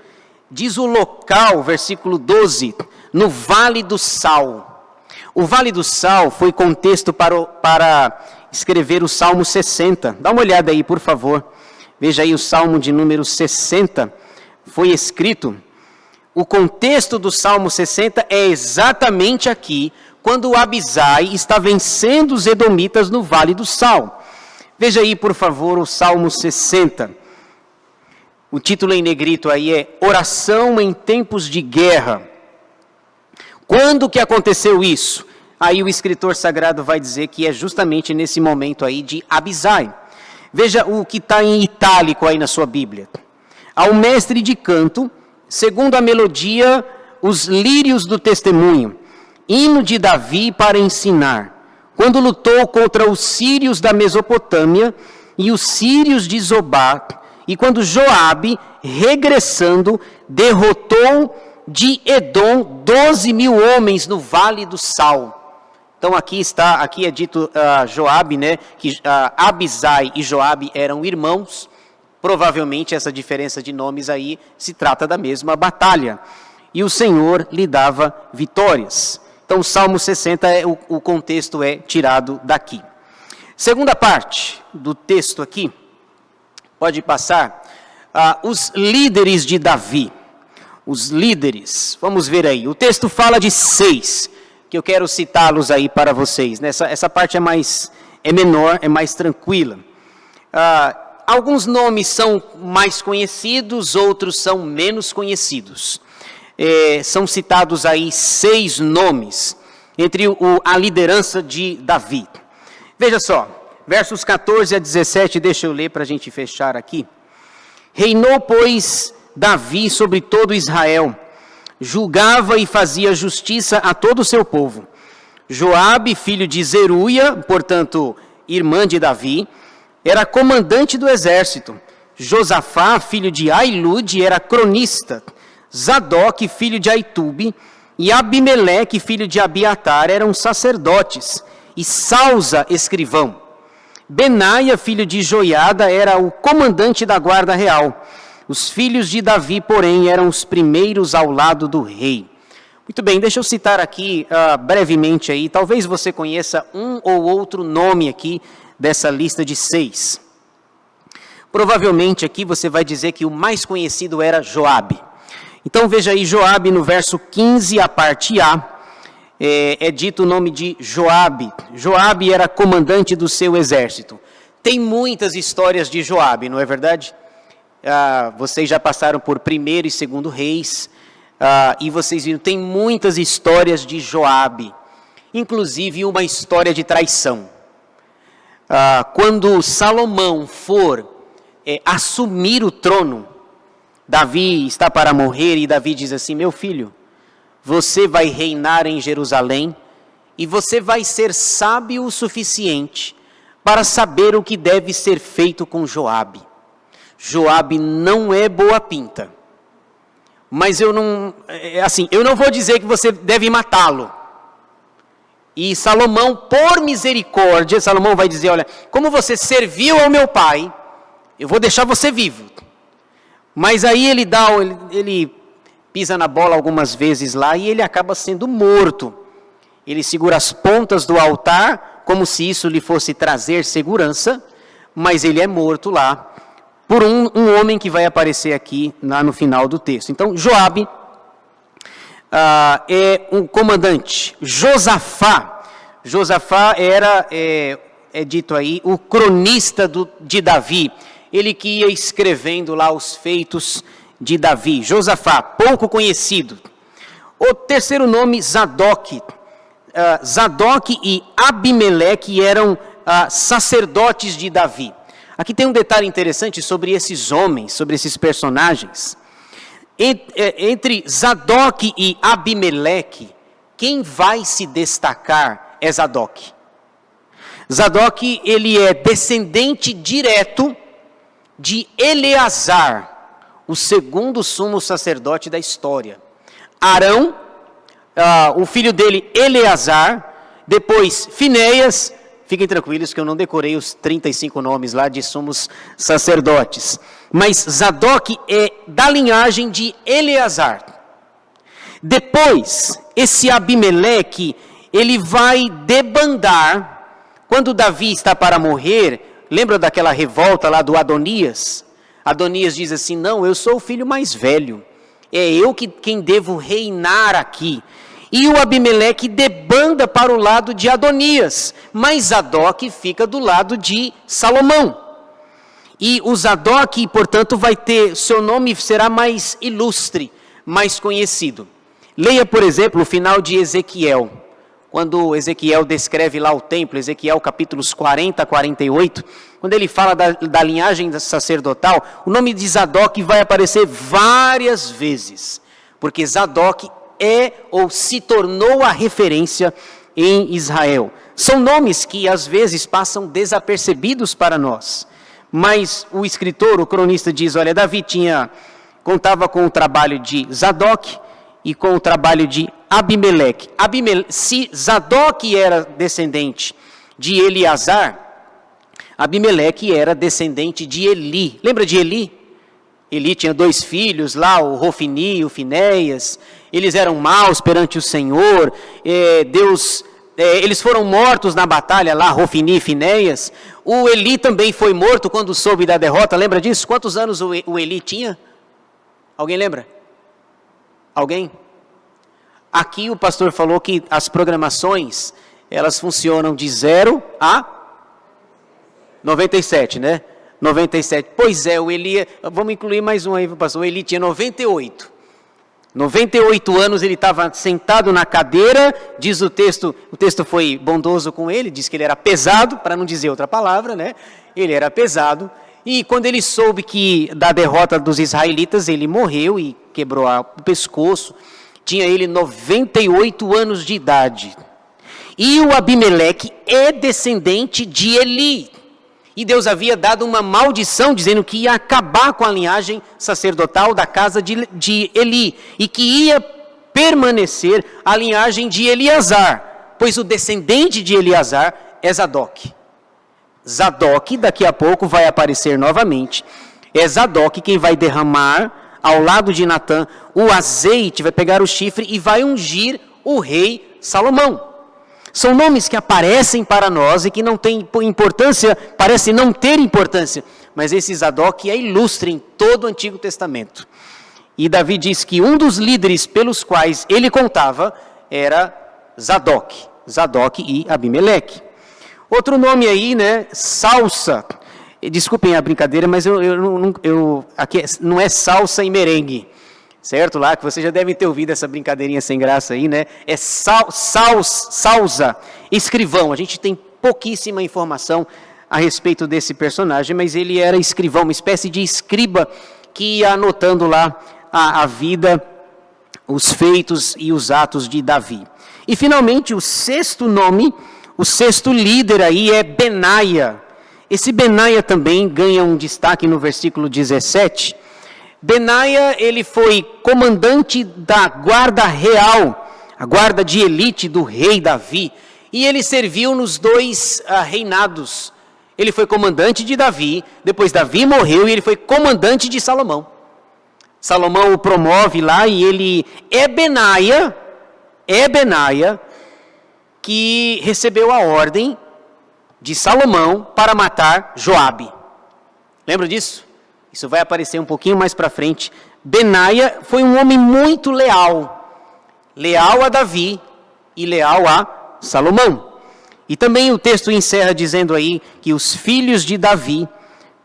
diz o local, versículo 12, no Vale do Sal. O Vale do Sal foi contexto para escrever o Salmo 60. Dá uma olhada aí, por favor. Veja aí o Salmo de número 60. Foi escrito. O contexto do Salmo 60 é exatamente aqui, quando Abisai está vencendo os edomitas no Vale do Sal. Veja aí, por favor, o Salmo 60. O título em negrito aí é Oração em Tempos de Guerra. Quando que aconteceu isso? Aí o escritor sagrado vai dizer que é justamente nesse momento aí de Abisai. Veja o que está em itálico aí na sua Bíblia. Ao mestre de canto, segundo a melodia, os lírios do testemunho, hino de Davi para ensinar, quando lutou contra os sírios da Mesopotâmia e os sírios de Zobá, e quando Joabe, regressando, derrotou de Edom 12.000 homens no Vale do Sal. Então aqui é dito Joabe, né, que Abisai e Joabe eram irmãos. Provavelmente essa diferença de nomes aí se trata da mesma batalha. E o Senhor lhe dava vitórias. Então o Salmo 60, o contexto é tirado daqui. Segunda parte do texto aqui, pode passar, os líderes de Davi. Os líderes, vamos ver aí. O texto fala de 6, que eu quero citá-los aí para vocês. Essa parte é menor, é mais tranquila. Alguns nomes são mais conhecidos, outros são menos conhecidos. São citados aí 6 nomes, entre a liderança de Davi. Veja só, versos 14 a 17, deixa eu ler para a gente fechar aqui. Reinou, pois, Davi sobre todo Israel, julgava e fazia justiça a todo o seu povo. Joabe, filho de Zeruia, portanto, irmã de Davi, era comandante do exército. Josafá, filho de Ailude, era cronista. Zadok, filho de Aitube, e Abimeleque, filho de Abiatar, eram sacerdotes, e Salza, escrivão. Benaia, filho de Joiada, era o comandante da guarda real. Os filhos de Davi, porém, eram os primeiros ao lado do rei. Muito bem, deixa eu citar aqui brevemente aí, talvez você conheça um ou outro nome aqui dessa lista de 6. Provavelmente aqui você vai dizer que o mais conhecido era Joabe. Então veja aí, Joabe no verso 15, a parte A, é dito o nome de Joabe. Joabe era comandante do seu exército. Tem muitas histórias de Joabe, não é verdade? Vocês já passaram por 1º e 2º Reis, e vocês viram, tem muitas histórias de Joabe, inclusive uma história de traição. Quando Salomão for assumir o trono, Davi está para morrer e Davi diz assim: meu filho, você vai reinar em Jerusalém e você vai ser sábio o suficiente para saber o que deve ser feito com Joabe. Joabe não é boa pinta, mas eu não vou dizer que você deve matá-lo. E Salomão, por misericórdia, Salomão vai dizer: olha, como você serviu ao meu pai, eu vou deixar você vivo. Mas aí ele pisa na bola algumas vezes lá e ele acaba sendo morto. Ele segura as pontas do altar, como se isso lhe fosse trazer segurança, mas ele é morto lá por um homem que vai aparecer aqui lá no final do texto. Então, Joabe é um comandante. Josafá é dito aí, o cronista de Davi. Ele que ia escrevendo lá os feitos de Davi. Josafá, pouco conhecido. O terceiro nome, Zadok. Zadok e Abimeleque eram sacerdotes de Davi. Aqui tem um detalhe interessante sobre esses homens, sobre esses personagens. Entre Zadok e Abimeleque, quem vai se destacar é Zadok. Zadok, ele é descendente direto de Eleazar, o segundo sumo sacerdote da história. Arão, o filho dele, Eleazar, depois Finéias. Fiquem tranquilos que eu não decorei os 35 nomes lá de sumos sacerdotes. Mas Zadok é da linhagem de Eleazar. Depois, esse Abimeleque, ele vai debandar. Quando Davi está para morrer, lembra daquela revolta lá do Adonias? Adonias diz assim: não, eu sou o filho mais velho. É eu quem devo reinar aqui. E o Abimeleque debanda para o lado de Adonias, mas Zadok fica do lado de Salomão. E o Zadok, portanto, seu nome será mais ilustre, mais conhecido. Leia, por exemplo, o final de Ezequiel. Quando Ezequiel descreve lá o templo, Ezequiel capítulos 40 a 48, quando ele fala da linhagem sacerdotal, o nome de Zadok vai aparecer várias vezes, porque Zadok ou se tornou a referência em Israel. São nomes que às vezes passam desapercebidos para nós, mas o escritor, o cronista diz: olha, Davi contava com o trabalho de Zadok e com o trabalho de Abimeleque. Se Zadok era descendente de Eleazar, Abimeleque era descendente de Eli. Lembra de Eli? Eli tinha 2 filhos lá, o Rofini e o Finéias. Eles eram maus perante o Senhor. Eles foram mortos na batalha lá, Rofini e Finéias. O Eli também foi morto quando soube da derrota. Lembra disso? Quantos anos o Eli tinha? Alguém lembra? Alguém? Aqui o pastor falou que as programações, elas funcionam de 0 a 97, né? 97. Pois é, o Eli, vamos incluir mais um aí, pastor. O Eli tinha 98. 98 anos ele estava sentado na cadeira, diz o texto foi bondoso com ele, diz que ele era pesado, para não dizer outra palavra, né? Ele era pesado, e quando ele soube da derrota dos israelitas, ele morreu e quebrou o pescoço. Tinha ele 98 anos de idade. E o Abimeleque é descendente de Eli. E Deus havia dado uma maldição, dizendo que ia acabar com a linhagem sacerdotal da casa de Eli, e que ia permanecer a linhagem de Eleazar, pois o descendente de Eleazar é Zadok. Zadok, daqui a pouco, vai aparecer novamente. É Zadok quem vai derramar ao lado de Natã o azeite, vai pegar o chifre e vai ungir o rei Salomão. São nomes que aparecem para nós e que não têm importância, parece não ter importância, mas esse Zadok é ilustre em todo o Antigo Testamento. E Davi diz que um dos líderes pelos quais ele contava era Zadok e Abimeleque. Outro nome aí, né, salsa. Desculpem a brincadeira, mas aqui não é salsa e merengue, certo? Lá que vocês já devem ter ouvido essa brincadeirinha sem graça aí, né? É salsa, escrivão. A gente tem pouquíssima informação a respeito desse personagem, mas ele era escrivão, uma espécie de escriba que ia anotando lá a vida, os feitos e os atos de Davi. E finalmente o sexto nome, o sexto líder aí é Benaia. Esse Benaia também ganha um destaque no versículo 17. Benaia, ele foi comandante da guarda real, a guarda de elite do rei Davi, e ele serviu nos dois reinados. Ele foi comandante de Davi, depois Davi morreu e ele foi comandante de Salomão. Salomão o promove lá e ele é Benaia que recebeu a ordem de Salomão para matar Joabe. Lembra disso? Isso vai aparecer um pouquinho mais para frente. Benaia foi um homem muito leal a Davi e leal a Salomão. E também o texto encerra dizendo aí que os filhos de Davi,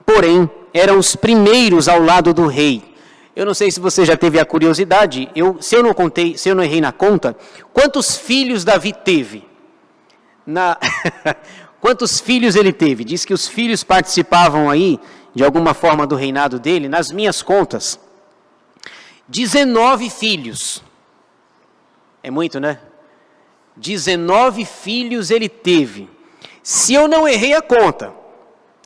porém, eram os primeiros ao lado do rei. Eu não sei se você já teve a curiosidade, se eu não errei na conta, quantos filhos Davi teve? Quantos filhos ele teve? Diz que os filhos participavam aí, de alguma forma, do reinado dele. Nas minhas contas, 19 filhos. É muito, né? 19 filhos ele teve. Se eu não errei a conta,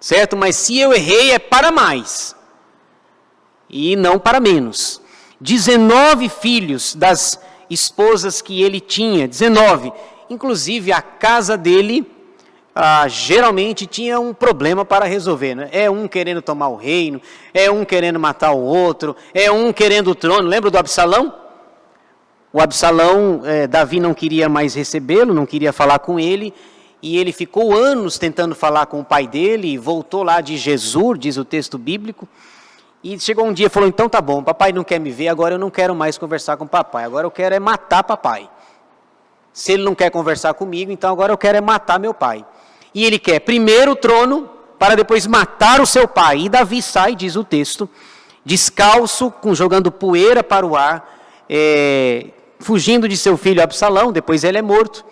certo? Mas se eu errei é para mais. E não para menos. 19 filhos das esposas que ele tinha. 19. Inclusive a casa dele geralmente tinha um problema para resolver, né? É um querendo tomar o reino, é um querendo matar o outro, é um querendo o trono. Lembra do Absalão? O Absalão, Davi não queria mais recebê-lo, não queria falar com ele, e ele ficou anos tentando falar com o pai dele, e voltou lá de Jesur, diz o texto bíblico, e chegou um dia e falou, então tá bom, papai não quer me ver, agora eu não quero mais conversar com papai, agora eu quero é matar papai. Se ele não quer conversar comigo, então agora eu quero é matar meu pai. E ele quer primeiro o trono, para depois matar o seu pai. E Davi sai, diz o texto, descalço, jogando poeira para o ar, fugindo de seu filho Absalão, depois ele é morto.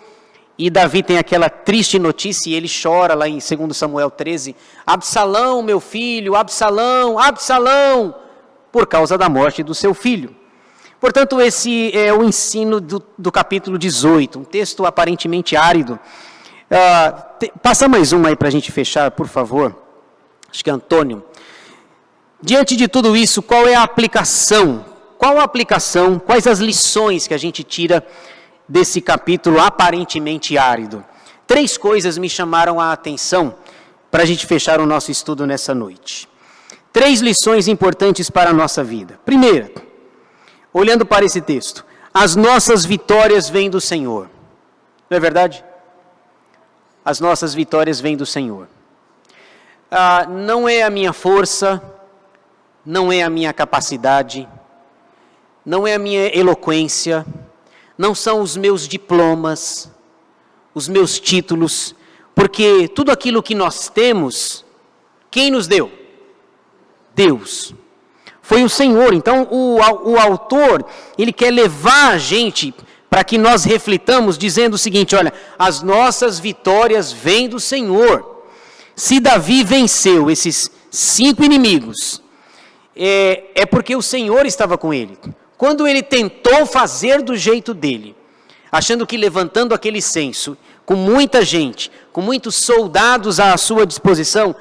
E Davi tem aquela triste notícia, e ele chora lá em 2 Samuel 13, Absalão, meu filho, Absalão, Absalão, por causa da morte do seu filho. Portanto, esse é o ensino do capítulo 18, um texto aparentemente árido. Passa mais uma aí para a gente fechar, por favor. Acho que é Antônio. Diante de tudo isso, qual é a aplicação? Qual a aplicação? Quais as lições que a gente tira desse capítulo aparentemente árido? 3 coisas me chamaram a atenção para a gente fechar o nosso estudo nessa noite. 3 lições importantes para a nossa vida. Primeira, olhando para esse texto, as nossas vitórias vêm do Senhor. Não é verdade? As nossas vitórias vêm do Senhor. Não é a minha força, não é a minha capacidade, não é a minha eloquência, não são os meus diplomas, os meus títulos, porque tudo aquilo que nós temos, quem nos deu? Deus. Foi o Senhor. Então o autor, ele quer levar a gente para que nós reflitamos dizendo o seguinte, olha, as nossas vitórias vêm do Senhor. Se Davi venceu esses 5 inimigos, é porque o Senhor estava com ele. Quando ele tentou fazer do jeito dele, achando que levantando aquele censo, com muita gente, com muitos soldados à sua disposição,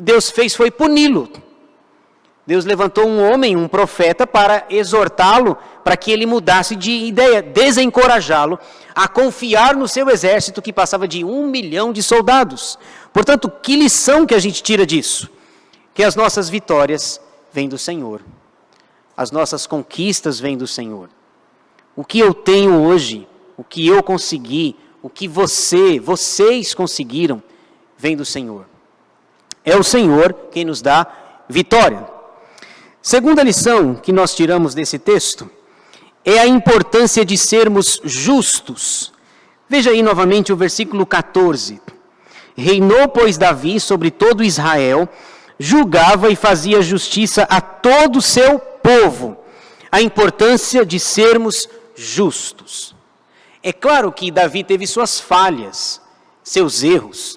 Deus fez foi puni-lo. Deus levantou um homem, um profeta, para exortá-lo, para que ele mudasse de ideia, desencorajá-lo a confiar no seu exército, que passava de 1 milhão de soldados. Portanto, que lição que a gente tira disso? Que as nossas vitórias vêm do Senhor. As nossas conquistas vêm do Senhor. O que eu tenho hoje, o que eu consegui, o que vocês conseguiram, vem do Senhor. É o Senhor quem nos dá vitória. Segunda lição que nós tiramos desse texto é a importância de sermos justos. Veja aí novamente o versículo 14. Reinou, pois, Davi sobre todo Israel, julgava e fazia justiça a todo o seu povo. A importância de sermos justos. É claro que Davi teve suas falhas, seus erros.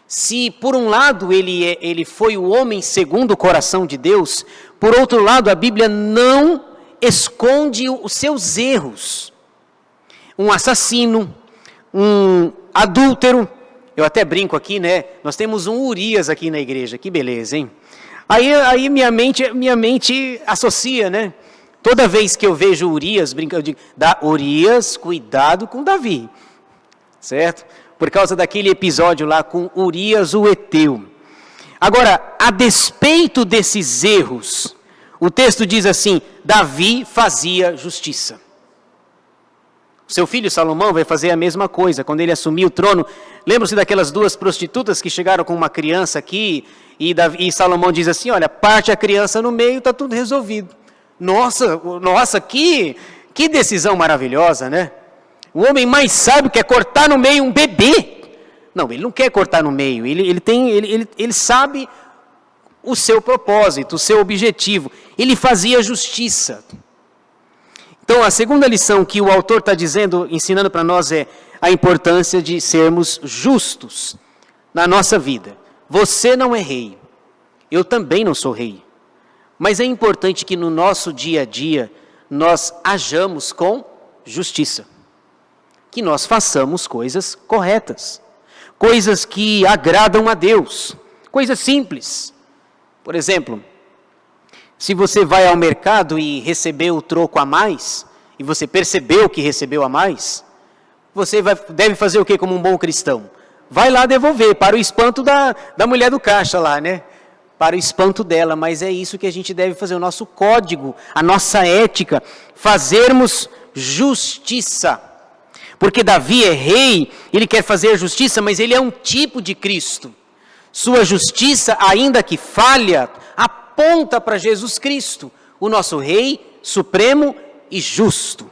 Se por um lado ele foi o homem segundo o coração de Deus, por outro lado a Bíblia não esconde os seus erros. Um assassino, um adúltero, eu até brinco aqui, né? Nós temos um Urias aqui na igreja, que beleza, hein? Aí minha mente associa, né? Toda vez que eu vejo Urias, eu digo, Urias, cuidado com Davi, certo? Por causa daquele episódio lá com Urias o Heteu. Agora, a despeito desses erros, o texto diz assim, Davi fazia justiça. Seu filho Salomão vai fazer a mesma coisa, quando ele assumir o trono. Lembram-se daquelas 2 prostitutas que chegaram com uma criança aqui, e Salomão diz assim, olha, parte a criança no meio, está tudo resolvido. Nossa, que decisão maravilhosa, né? O homem mais sábio quer cortar no meio um bebê. Não, ele não quer cortar no meio, ele sabe o seu propósito, o seu objetivo. Ele fazia justiça. Então, a segunda lição que o autor está ensinando para nós é a importância de sermos justos na nossa vida. Você não é rei, eu também não sou rei. Mas é importante que no nosso dia a dia nós hajamos com justiça. Que nós façamos coisas corretas. Coisas que agradam a Deus. Coisas simples. Por exemplo, se você vai ao mercado e recebeu o troco a mais, e você percebeu que recebeu a mais, você deve fazer o que como um bom cristão? Vai lá devolver, para o espanto da mulher do caixa lá, né? Para o espanto dela, mas é isso que a gente deve fazer, o nosso código, a nossa ética, fazermos justiça. Porque Davi é rei, ele quer fazer justiça, mas ele é um tipo de Cristo. Sua justiça, ainda que falha, aponta para Jesus Cristo, o nosso rei supremo e justo.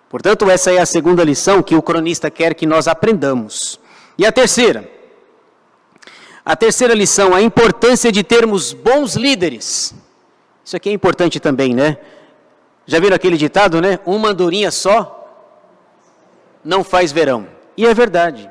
Portanto, essa é a segunda lição que o cronista quer que nós aprendamos. E a terceira lição, a importância de termos bons líderes. Isso aqui é importante também, né? Já viram aquele ditado, né? Uma andorinha só não faz verão. E é verdade.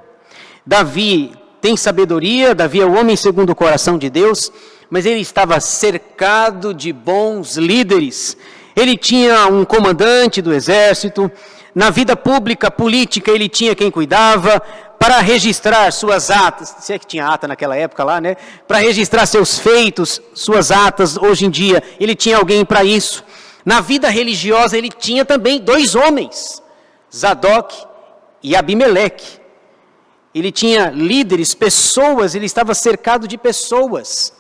Davi tem sabedoria, Davi é o homem segundo o coração de Deus, mas ele estava cercado de bons líderes. Ele tinha um comandante do exército, na vida pública, política, ele tinha quem cuidava, para registrar suas atas, se é que tinha ata naquela época lá, né? Para registrar seus feitos, suas atas, hoje em dia, ele tinha alguém para isso. Na vida religiosa, ele tinha também 2 homens, Zadok e Abimeleque. Ele tinha líderes, pessoas, ele estava cercado de pessoas.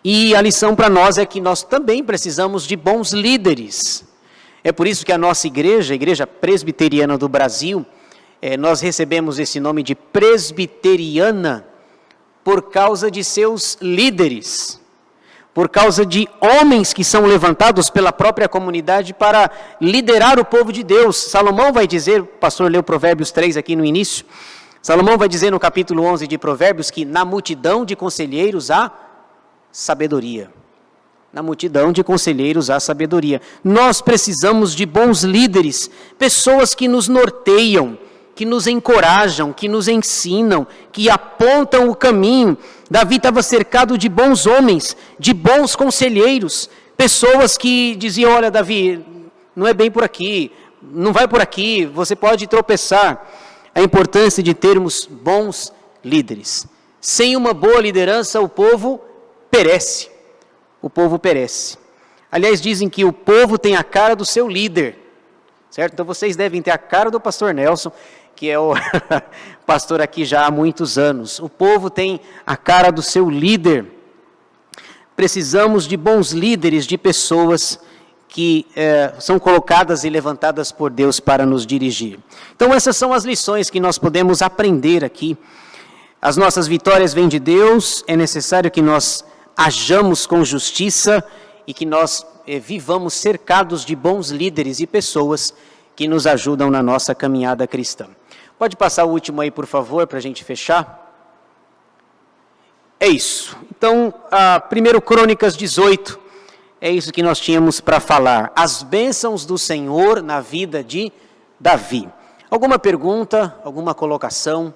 E a lição para nós é que nós também precisamos de bons líderes. É por isso que a nossa igreja, a Igreja Presbiteriana do Brasil, nós recebemos esse nome de presbiteriana por causa de seus líderes, por causa de homens que são levantados pela própria comunidade para liderar o povo de Deus. Salomão vai dizer, o pastor leu Provérbios 3 aqui no início, Salomão vai dizer no capítulo 11 de Provérbios que na multidão de conselheiros há sabedoria. Na multidão de conselheiros há sabedoria. Nós precisamos de bons líderes, pessoas que nos norteiam, que nos encorajam, que nos ensinam, que apontam o caminho. Davi estava cercado de bons homens, de bons conselheiros, pessoas que diziam, olha Davi, não é bem por aqui, não vai por aqui, você pode tropeçar. A importância de termos bons líderes. Sem uma boa liderança, o povo perece. O povo perece. Aliás, dizem que o povo tem a cara do seu líder, certo? Então vocês devem ter a cara do pastor Nelson, que é o pastor aqui já há muitos anos. O povo tem a cara do seu líder. Precisamos de bons líderes, de pessoas que são colocadas e levantadas por Deus para nos dirigir. Então essas são as lições que nós podemos aprender aqui. As nossas vitórias vêm de Deus, é necessário que nós hajamos com justiça e que nós vivamos cercados de bons líderes e pessoas que nos ajudam na nossa caminhada cristã. Pode passar o último aí, por favor, para a gente fechar? É isso. Então, 1 Crônicas 18, é isso que nós tínhamos para falar. As bênçãos do Senhor na vida de Davi. Alguma pergunta, alguma colocação?